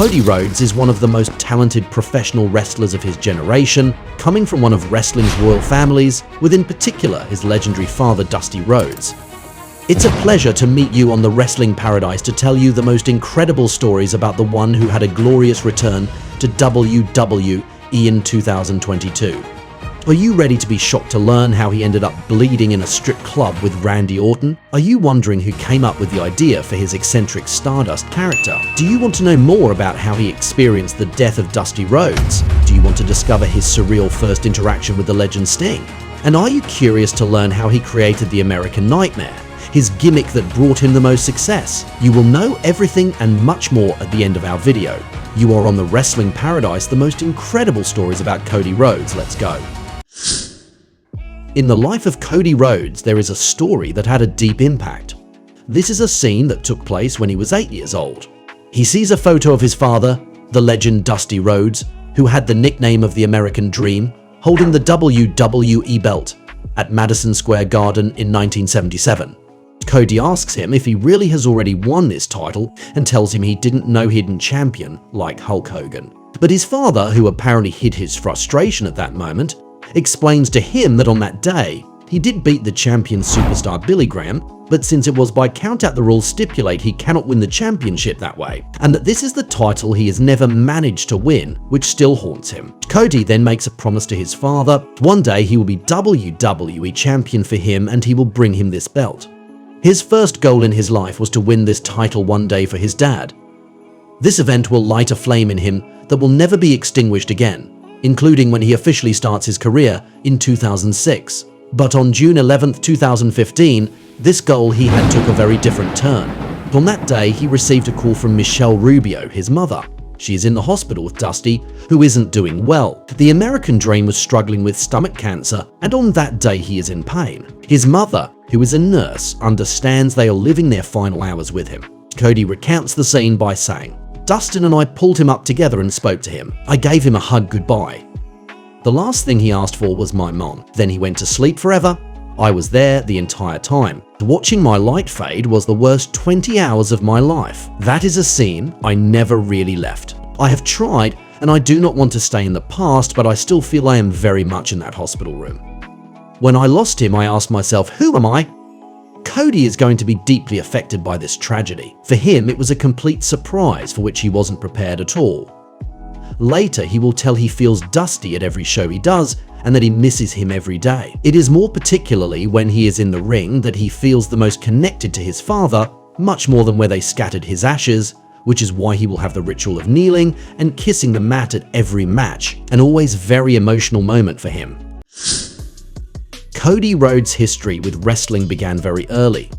Cody Rhodes is one of the most talented professional wrestlers of his generation, coming from one of wrestling's royal families, with in particular his legendary father Dusty Rhodes. It's a pleasure to meet you on the Wrestling Paradise to tell you the most incredible stories about the one who had a glorious return to WWE in 2022. Are you ready to be shocked to learn how he ended up bleeding in a strip club with Randy Orton? Are you wondering who came up with the idea for his eccentric Stardust character? Do you want to know more about how he experienced the death of Dusty Rhodes? Do you want to discover his surreal first interaction with the legend Sting? And are you curious to learn how he created the American Nightmare, his gimmick that brought him the most success? You will know everything and much more at the end of our video. You are on the Wrestling Paradise, the most incredible stories about Cody Rhodes. Let's go. In the life of Cody Rhodes, there is a story that had a deep impact. This is a scene that took place when he was 8 years old. He sees a photo of his father, the legend Dusty Rhodes, who had the nickname of the American Dream, holding the WWE belt at Madison Square Garden in 1977. Cody asks him if he really has already won this title and tells him he didn't know hidden champion like Hulk Hogan. But his father, who apparently hid his frustration at that moment, explains to him that on that day, he did beat the champion superstar Billy Graham, but since it was by count out, the rules stipulate he cannot win the championship that way, and that this is the title he has never managed to win, which still haunts him. Cody then makes a promise to his father. One day he will be WWE champion for him and he will bring him this belt. His first goal in his life was to win this title one day for his dad. This event will light a flame in him that will never be extinguished again, including when he officially starts his career in 2006. But on June 11, 2015, this goal he had took a very different turn. On that day, he received a call from Michelle Rubio, his mother. She is in the hospital with Dusty, who isn't doing well. The American Dream was struggling with stomach cancer, and on that day he is in pain. His mother, who is a nurse, understands they are living their final hours with him. Cody recounts the scene by saying, "Dustin and I pulled him up together and spoke to him. I gave him a hug goodbye. The last thing he asked for was my mom. Then he went to sleep forever. I was there the entire time. Watching my light fade was the worst 20 hours of my life. That is a scene I never really left. I have tried, and I do not want to stay in the past, but I still feel I am very much in that hospital room. When I lost him, I asked myself, who am I?" Cody is going to be deeply affected by this tragedy. For him, it was a complete surprise for which he wasn't prepared at all. Later, he will tell he feels Dusty at every show he does and that he misses him every day. It is more particularly when he is in the ring that he feels the most connected to his father, much more than where they scattered his ashes, which is why he will have the ritual of kneeling and kissing the mat at every match, an always very emotional moment for him. Cody Rhodes' history with wrestling began very early.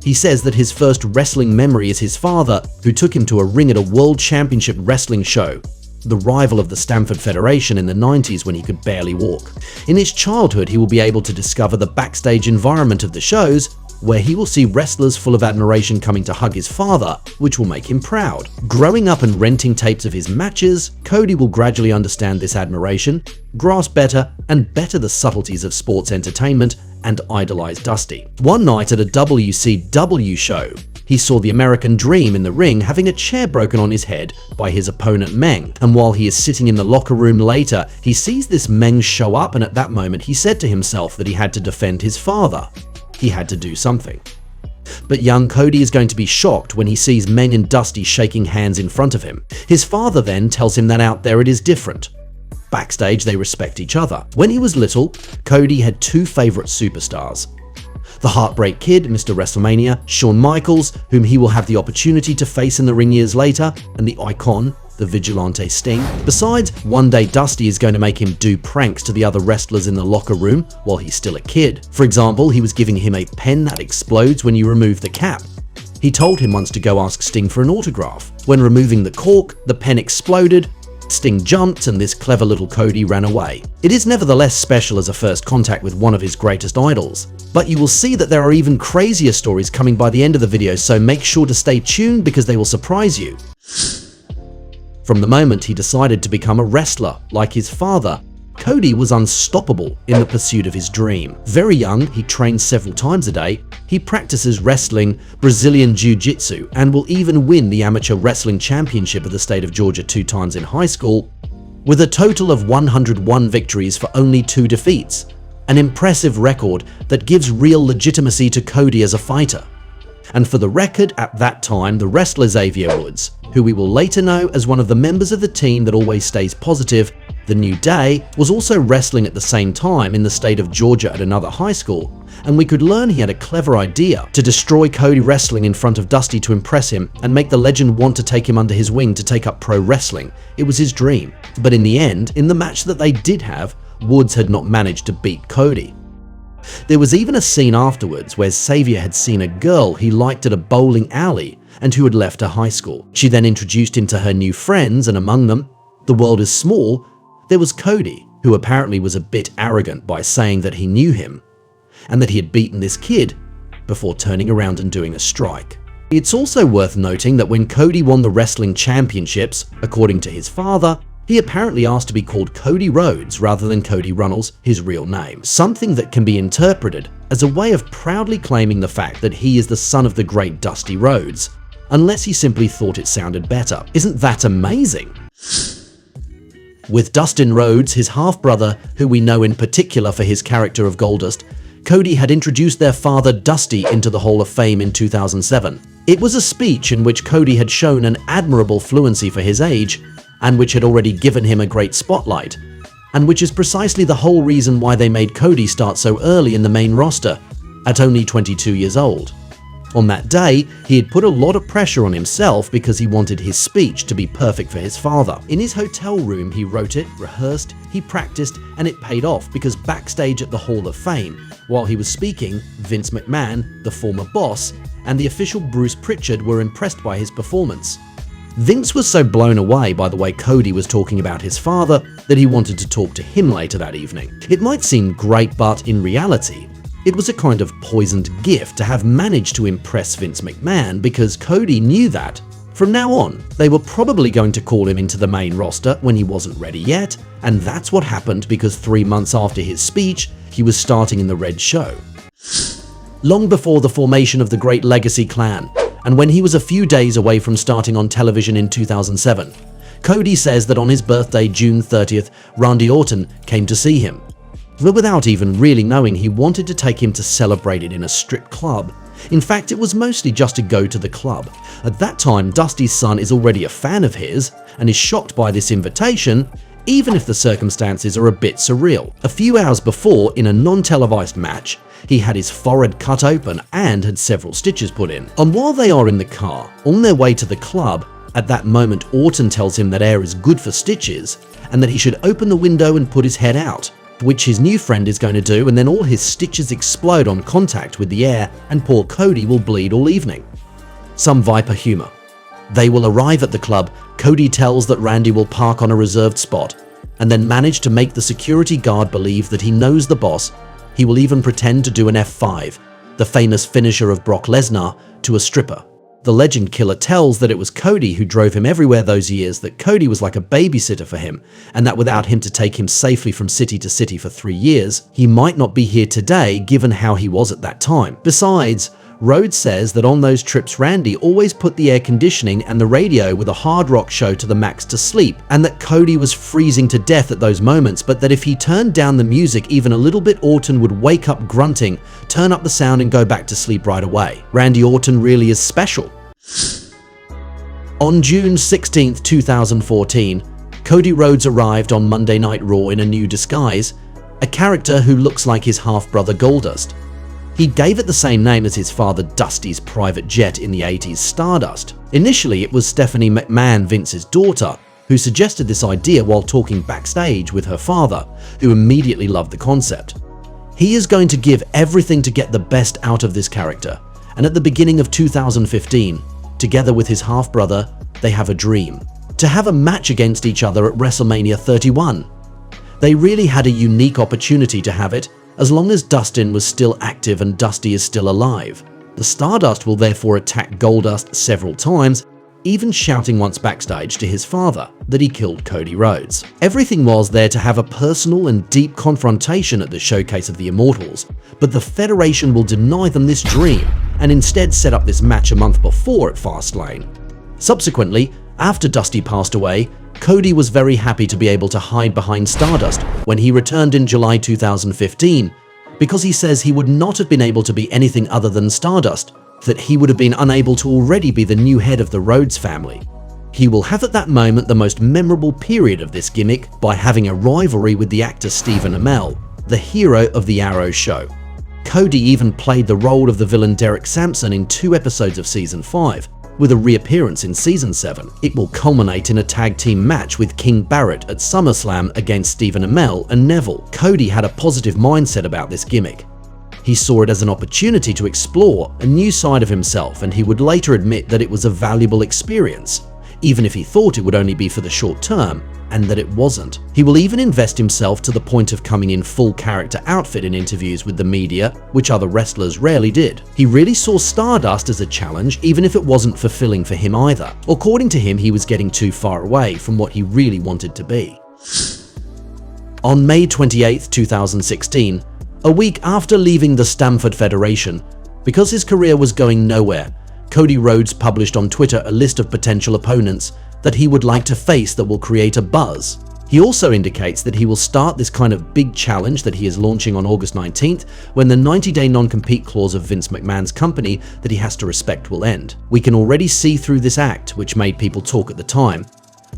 He says that his first wrestling memory is his father, who took him to a ring at a World Championship Wrestling show, the rival of the Stamford Federation in the 90s when he could barely walk. In his childhood, he will be able to discover the backstage environment of the shows, where he will see wrestlers full of admiration coming to hug his father, which will make him proud. Growing up and renting tapes of his matches, Cody will gradually understand this admiration, grasp better and better the subtleties of sports entertainment, and idolize Dusty. One night at a WCW show, he saw the American Dream in the ring having a chair broken on his head by his opponent Meng, and while he is sitting in the locker room later, he sees this Meng show up, and at that moment he said to himself that he had to defend his father. He had to do something. But young Cody is going to be shocked when he sees Meng and Dusty shaking hands in front of him. His father then tells him that out there it is different. Backstage, they respect each other. When he was little, Cody had two favorite superstars: the Heartbreak Kid, Mr. WrestleMania, Shawn Michaels, whom he will have the opportunity to face in the ring years later, and the Icon, the Vigilante Sting. Besides, one day Dusty is going to make him do pranks to the other wrestlers in the locker room while he's still a kid. For example, he was giving him a pen that explodes when you remove the cap. He told him once to go ask Sting for an autograph. When removing the cork, the pen exploded, Sting jumped, and this clever little Cody ran away. It is nevertheless special as a first contact with one of his greatest idols. But you will see that there are even crazier stories coming by the end of the video, so make sure to stay tuned because they will surprise you. From the moment he decided to become a wrestler, like his father, Cody was unstoppable in the pursuit of his dream. Very young, he trains several times a day, he practices wrestling, Brazilian Jiu-Jitsu, and will even win the Amateur Wrestling Championship of the state of Georgia 2 times in high school, with a total of 101 victories for only 2 defeats. An impressive record that gives real legitimacy to Cody as a fighter. And for the record, at that time, the wrestler Xavier Woods, who we will later know as one of the members of the team that always stays positive, The New Day, was also wrestling at the same time in the state of Georgia at another high school, and we could learn he had a clever idea to destroy Cody wrestling in front of Dusty to impress him and make the legend want to take him under his wing to take up pro wrestling. It was his dream. But in the end, in the match that they did have, Woods had not managed to beat Cody. There was even a scene afterwards where Xavier had seen a girl he liked at a bowling alley and who had left her high school. She then introduced him to her new friends, and among them, the world is small, there was Cody, who apparently was a bit arrogant by saying that he knew him and that he had beaten this kid before turning around and doing a strike. It's also worth noting that when Cody won the wrestling championships, according to his father, he apparently asked to be called Cody Rhodes rather than Cody Runnels, his real name, something that can be interpreted as a way of proudly claiming the fact that he is the son of the great Dusty Rhodes, unless he simply thought it sounded better. Isn't that amazing? With Dustin Rhodes, his half-brother, who we know in particular for his character of Goldust, Cody had introduced their father Dusty into the Hall of Fame in 2007. It was a speech in which Cody had shown an admirable fluency for his age, and which had already given him a great spotlight, and which is precisely the whole reason why they made Cody start so early in the main roster, at only 22 years old. On that day, he had put a lot of pressure on himself because he wanted his speech to be perfect for his father. In his hotel room, he wrote it, rehearsed, he practiced, and it paid off because backstage at the Hall of Fame, while he was speaking, Vince McMahon, the former boss, and the official Bruce Pritchard were impressed by his performance. Vince was so blown away by the way Cody was talking about his father that he wanted to talk to him later that evening. It might seem great, but in reality, it was a kind of poisoned gift to have managed to impress Vince McMahon, because Cody knew that from now on, they were probably going to call him into the main roster when he wasn't ready yet, and that's what happened because 3 months after his speech, he was starting in the Red Show. Long before the formation of the Great Legacy Clan, and when he was a few days away from starting on television in 2007, Cody says that on his birthday, June 30th, Randy Orton came to see him. But without even really knowing, he wanted to take him to celebrate it in a strip club. In fact, it was mostly just to go to the club. At that time, Dusty's son is already a fan of his and is shocked by this invitation, even if the circumstances are a bit surreal. A few hours before, in a non-televised match, he had his forehead cut open and had several stitches put in. And while they are in the car, on their way to the club, at that moment Orton tells him that air is good for stitches and that he should open the window and put his head out, which his new friend is going to do, and then all his stitches explode on contact with the air and poor Cody will bleed all evening. Some Viper humor. They will arrive at the club. Cody tells that Randy will park on a reserved spot and then manage to make the security guard believe that he knows the boss. He will even pretend to do an F5, the famous finisher of Brock Lesnar, to a stripper. The legend killer tells that it was Cody who drove him everywhere those years, that Cody was like a babysitter for him, and that without him to take him safely from city to city for 3 years, he might not be here today given how he was at that time. Besides, Rhodes says that on those trips Randy always put the air conditioning and the radio with a hard rock show to the max to sleep, and that Cody was freezing to death at those moments, but that if he turned down the music even a little bit, Orton would wake up grunting, turn up the sound and go back to sleep right away. Randy Orton really is special. On June 16th, 2014, Cody Rhodes arrived on Monday Night Raw in a new disguise, a character who looks like his half-brother Goldust. He gave it the same name as his father Dusty's private jet in the 80s, Stardust. Initially, it was Stephanie McMahon, Vince's daughter, who suggested this idea while talking backstage with her father, who immediately loved the concept. He is going to give everything to get the best out of this character, and at the beginning of 2015, together with his half-brother, they have a dream: to have a match against each other at WrestleMania 31. They really had a unique opportunity to have it, as long as Dustin was still active and Dusty is still alive. The Stardust will therefore attack Goldust several times, even shouting once backstage to his father that he killed Cody Rhodes. Everything was there to have a personal and deep confrontation at the Showcase of the Immortals, but the Federation will deny them this dream and instead set up this match a month before at Fastlane. Subsequently, after Dusty passed away, Cody was very happy to be able to hide behind Stardust when he returned in July 2015, because he says he would not have been able to be anything other than Stardust, that he would have been unable to already be the new head of the Rhodes family. He will have at that moment the most memorable period of this gimmick by having a rivalry with the actor Stephen Amell, the hero of the Arrow show. Cody even played the role of the villain Derek Sampson in 2 episodes of Season 5, with a reappearance in Season 7. It will culminate in a tag team match with King Barrett at SummerSlam against Stephen Amell and Neville. Cody had a positive mindset about this gimmick. He saw it as an opportunity to explore a new side of himself, and he would later admit that it was a valuable experience, even if he thought it would only be for the short term, and that it wasn't. He will even invest himself to the point of coming in full character outfit in interviews with the media, which other wrestlers rarely did. He really saw Stardust as a challenge, even if it wasn't fulfilling for him either. According to him, he was getting too far away from what he really wanted to be. On May 28, 2016, a week after leaving the Stamford Federation, because his career was going nowhere, Cody Rhodes published on Twitter a list of potential opponents that he would like to face that will create a buzz. He also indicates that he will start this kind of big challenge that he is launching on August 19th, when the 90-day non-compete clause of Vince McMahon's company that he has to respect will end. We can already see through this act, which made people talk at the time,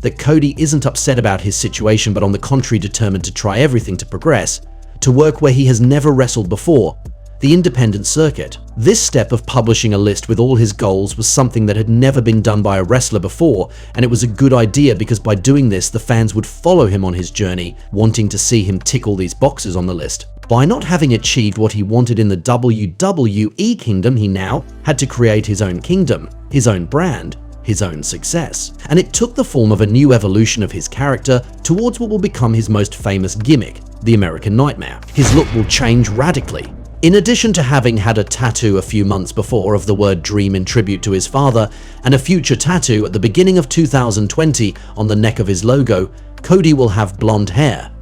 that Cody isn't upset about his situation, but on the contrary determined to try everything to progress, to work where he has never wrestled before, the independent circuit. This step of publishing a list with all his goals was something that had never been done by a wrestler before, and it was a good idea because by doing this, the fans would follow him on his journey, wanting to see him tick all these boxes on the list. By not having achieved what he wanted in the WWE kingdom, he now had to create his own kingdom, his own brand, his own success. And it took the form of a new evolution of his character towards what will become his most famous gimmick, the American Nightmare. His look will change radically. In addition to having had a tattoo a few months before of the word dream in tribute to his father, and a future tattoo at the beginning of 2020 on the neck of his logo, Cody will have blonde hair,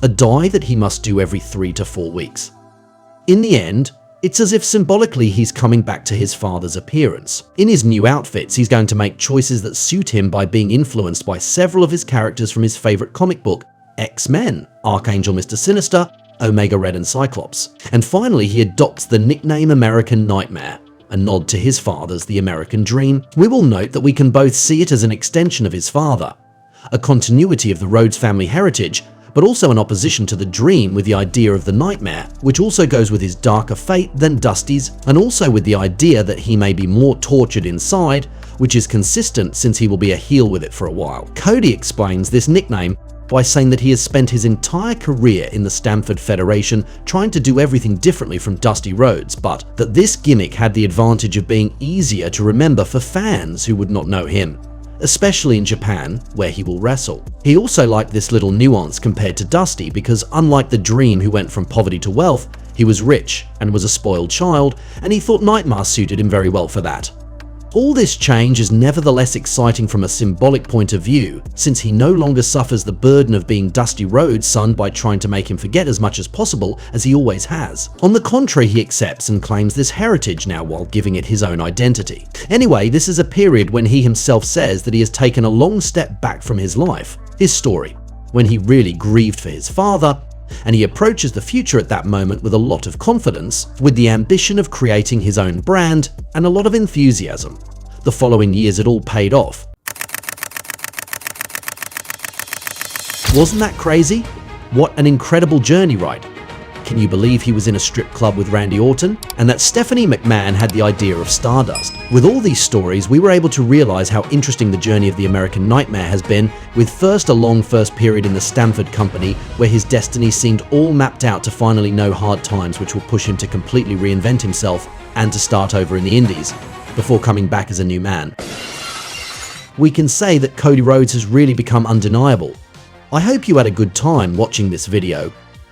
a dye that he must do every 3 to 4 weeks. In the end, it's as if symbolically he's coming back to his father's appearance. In his new outfits, he's going to make choices that suit him by being influenced by several of his characters from his favorite comic book, X-Men, Archangel Mr. Sinister, Omega Red and Cyclops. And finally, he adopts the nickname American Nightmare, a nod to his father's The American Dream. We will note that we can both see it as an extension of his father, a continuity of the Rhodes family heritage, but also an opposition to the Dream with the idea of the Nightmare, which also goes with his darker fate than Dusty's, and also with the idea that he may be more tortured inside, which is consistent since he will be a heel with it for a while. Cody explains this nickname by saying that he has spent his entire career in the Stamford Federation trying to do everything differently from Dusty Rhodes, but that this gimmick had the advantage of being easier to remember for fans who would not know him, especially in Japan, where he will wrestle. He also liked this little nuance compared to Dusty because, unlike the Dream who went from poverty to wealth, he was rich and was a spoiled child, and he thought Nightmare suited him very well for that. All this change is nevertheless exciting from a symbolic point of view, since he no longer suffers the burden of being Dusty Rhodes' son by trying to make him forget as much as possible as he always has. On the contrary, he accepts and claims this heritage now while giving it his own identity. Anyway, this is a period when he himself says that he has taken a long step back from his life, his story, when he really grieved for his father, and he approaches the future at that moment with a lot of confidence, with the ambition of creating his own brand and a lot of enthusiasm. The following years it all paid off. Wasn't that crazy? What an incredible journey, right? Can you believe he was in a strip club with Randy Orton? And that Stephanie McMahon had the idea of Stardust. With all these stories, we were able to realize how interesting the journey of the American Nightmare has been, with first a long period in the Stamford company, where his destiny seemed all mapped out to finally know hard times which will push him to completely reinvent himself and to start over in the Indies, before coming back as a new man. We can say that Cody Rhodes has really become undeniable. I hope you had a good time watching this video,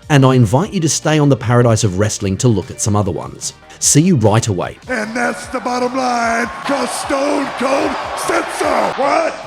and I invite you to stay on the Paradise of Wrestling to look at some other ones. See you right away. And that's the bottom line, 'cause Stone Cold said so. What?